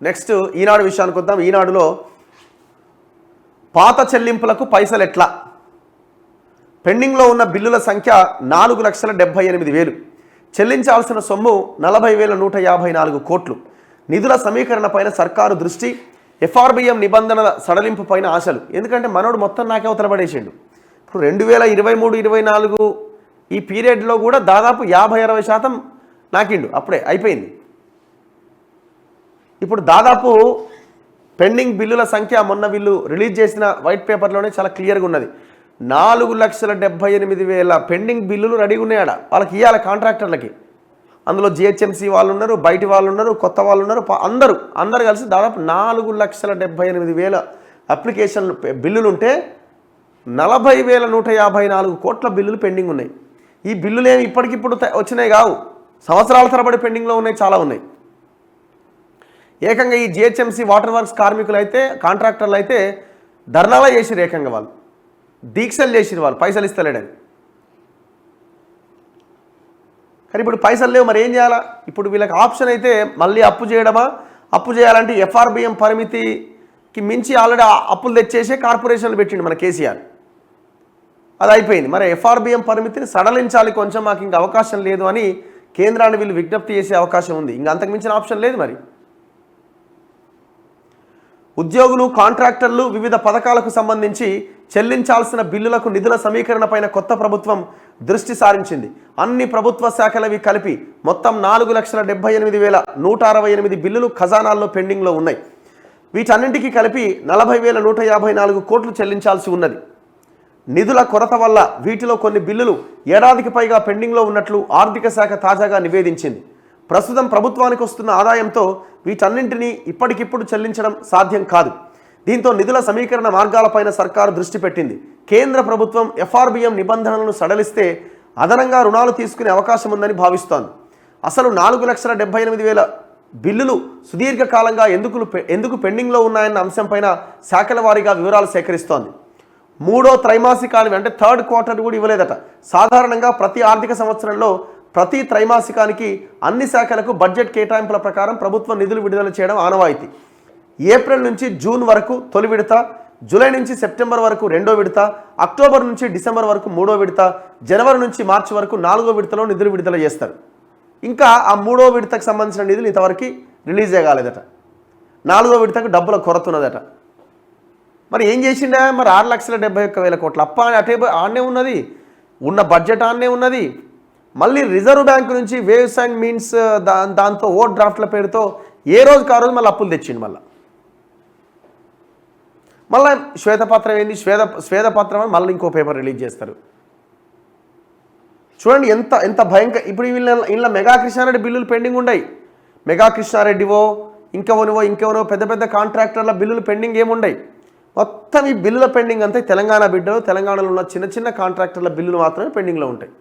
Next ఈనాడు విషయానికి వద్దాం. ఈనాడులో పాత చెల్లింపులకు పైసలు ఎట్లా, పెండింగ్లో ఉన్న బిల్లుల సంఖ్య 4,78,000, చెల్లించాల్సిన సొమ్ము 40,154 కోట్లు, నిధుల సమీకరణపైన సర్కారు దృష్టి, ఎఫ్ఆర్బిఎం నిబంధనల సడలింపు పైన ఆశలు. ఎందుకంటే మనోడు మొత్తం నాకే అవతలపడేసిండు. ఇప్పుడు 2023-24 ఈ పీరియడ్లో కూడా దాదాపు 50-60% నాకిండు, అప్పుడే అయిపోయింది. ఇప్పుడు దాదాపు పెండింగ్ బిల్లుల సంఖ్య మొన్న వీళ్ళు రిలీజ్ చేసిన వైట్ పేపర్లోనే చాలా క్లియర్గా ఉన్నది. 4,78,000 పెండింగ్ బిల్లులు రెడీగా ఉన్నాయట. వాళ్ళకి ఇవ్వాలి కాంట్రాక్టర్లకి. అందులో జిహెచ్ఎంసీ వాళ్ళు ఉన్నారు, బయటి వాళ్ళు ఉన్నారు, కొత్త వాళ్ళు ఉన్నారు, అందరు కలిసి దాదాపు 4,78,000 అప్లికేషన్లు బిల్లులు ఉంటే 40,154 కోట్ల బిల్లులు పెండింగ్ ఉన్నాయి. ఈ బిల్లులు ఏమి ఇప్పటికిప్పుడు వచ్చినాయి కావు, సంవత్సరాల తరబడి పెండింగ్లో ఉన్నాయి, చాలా ఉన్నాయి. ఏకంగా ఈ జిహెచ్ఎంసీ వాటర్ వర్క్స్ కార్మికులు అయితే, కాంట్రాక్టర్లు అయితే ధర్నాలా చేసిరు, ఏకంగా వాళ్ళు దీక్షలు చేసిరు, వాళ్ళు పైసలు ఇస్తలేడని. కానీ ఇప్పుడు పైసలు లేవు, మరి ఏం చేయాలా? ఇప్పుడు వీళ్ళకి ఆప్షన్ అయితే మళ్ళీ అప్పు చేయడమా, అప్పు చేయాలంటే ఎఫ్ఆర్బిఎం పరిమితికి మించి ఆల్రెడీ అప్పులు తెచ్చేసే కార్పొరేషన్లు పెట్టిండు మన కేసీఆర్, అది అయిపోయింది. మరి ఎఫ్ఆర్బిఎం పరిమితిని సడలించాలి కొంచెం, మాకు ఇంకా అవకాశం లేదు అని కేంద్రాన్ని వీళ్ళు విజ్ఞప్తి చేసే అవకాశం ఉంది. ఇంకా అంతకు మించిన ఆప్షన్ లేదు. మరి ఉద్యోగులు, కాంట్రాక్టర్లు వివిధ పథకాలకు సంబంధించి చెల్లించాల్సిన బిల్లులకు నిధుల సమీకరణ పైన కొత్త ప్రభుత్వం దృష్టి సారించింది. అన్ని ప్రభుత్వ శాఖలవి కలిపి మొత్తం 4,78,168 బిల్లులు ఖజానాల్లో పెండింగ్లో ఉన్నాయి. వీటన్నింటికీ కలిపి 40,154 కోట్లు చెల్లించాల్సి ఉన్నది. నిధుల కొరత వల్ల వీటిలో కొన్ని బిల్లులు ఏడాదికి పైగా పెండింగ్లో ఉన్నట్లు ఆర్థిక శాఖ తాజాగా నివేదించింది. ప్రస్తుతం ప్రభుత్వానికి వస్తున్న ఆదాయంతో వీటన్నింటినీ ఇప్పటికిప్పుడు చెల్లించడం సాధ్యం కాదు. దీంతో నిధుల సమీకరణ మార్గాలపైన సర్కారు దృష్టి పెట్టింది. కేంద్ర ప్రభుత్వం ఎఫ్ఆర్బిఎం నిబంధనలను సడలిస్తే అదనంగా రుణాలు తీసుకునే అవకాశం ఉందని భావిస్తోంది. అసలు 4,78,000 బిల్లులు సుదీర్ఘకాలంగా ఎందుకు పెండింగ్లో ఉన్నాయన్న అంశంపైన శాఖల వారీగా వివరాలు సేకరిస్తోంది. మూడో త్రైమాసికానికి అంటే థర్డ్ క్వార్టర్ కూడా ఇవ్వలేదట. సాధారణంగా ప్రతి ఆర్థిక సంవత్సరంలో ప్రతి త్రైమాసికానికి అన్ని శాఖలకు బడ్జెట్ కేటాయింపుల ప్రకారం ప్రభుత్వం నిధులు విడుదల చేయడం ఆనవాయితీ. ఏప్రిల్ నుంచి జూన్ వరకు తొలి విడత, జూలై నుంచి సెప్టెంబర్ వరకు రెండో విడత, అక్టోబర్ నుంచి డిసెంబర్ వరకు మూడో విడత, జనవరి నుంచి మార్చి వరకు నాలుగో విడతలో నిధులు విడుదల చేస్తారు. ఇంకా ఆ మూడో విడతకు సంబంధించిన నిధులు ఇంతవరకు రిలీజ్ కాలేదట. నాలుగో విడతకు డబ్బుల కొరత ఉన్నదట. మరి ఏం చేసిండే? మరి 6,71,000 కోట్ల అప్ప అటే ఆడనే ఉన్నది, ఉన్న బడ్జెట్ ఆడనే ఉన్నది. మళ్ళీ రిజర్వ్ బ్యాంక్ నుంచి వేవ్స్ అండ్ మీన్స్ దాంతో ఓవర్ డ్రాఫ్ట్ల పేరుతో ఏ రోజుకి ఆ రోజు మళ్ళీ అప్పులు తెచ్చిండు. మళ్ళీ శ్వేతపత్రం ఏంది, శ్వేతపత్రం అని మళ్ళీ ఇంకో పేపర్ రిలీజ్ చేస్తారు. చూడండి ఎంత భయంకర. ఇప్పుడు వీళ్ళ మెగా కృష్ణారెడ్డి బిల్లులు పెండింగ్ ఉన్నాయి. మెగా కృష్ణారెడ్డివో ఇంకెవనో పెద్ద పెద్ద కాంట్రాక్టర్ల బిల్లులు పెండింగ్ ఏముండయి. మొత్తం ఈ బిల్లుల పెండింగ్ అంతా తెలంగాణ బిడ్డలు, తెలంగాణలో ఉన్న చిన్న చిన్న కాంట్రాక్టర్ల బిల్లులు మాత్రమే పెండింగ్లో ఉంటాయి.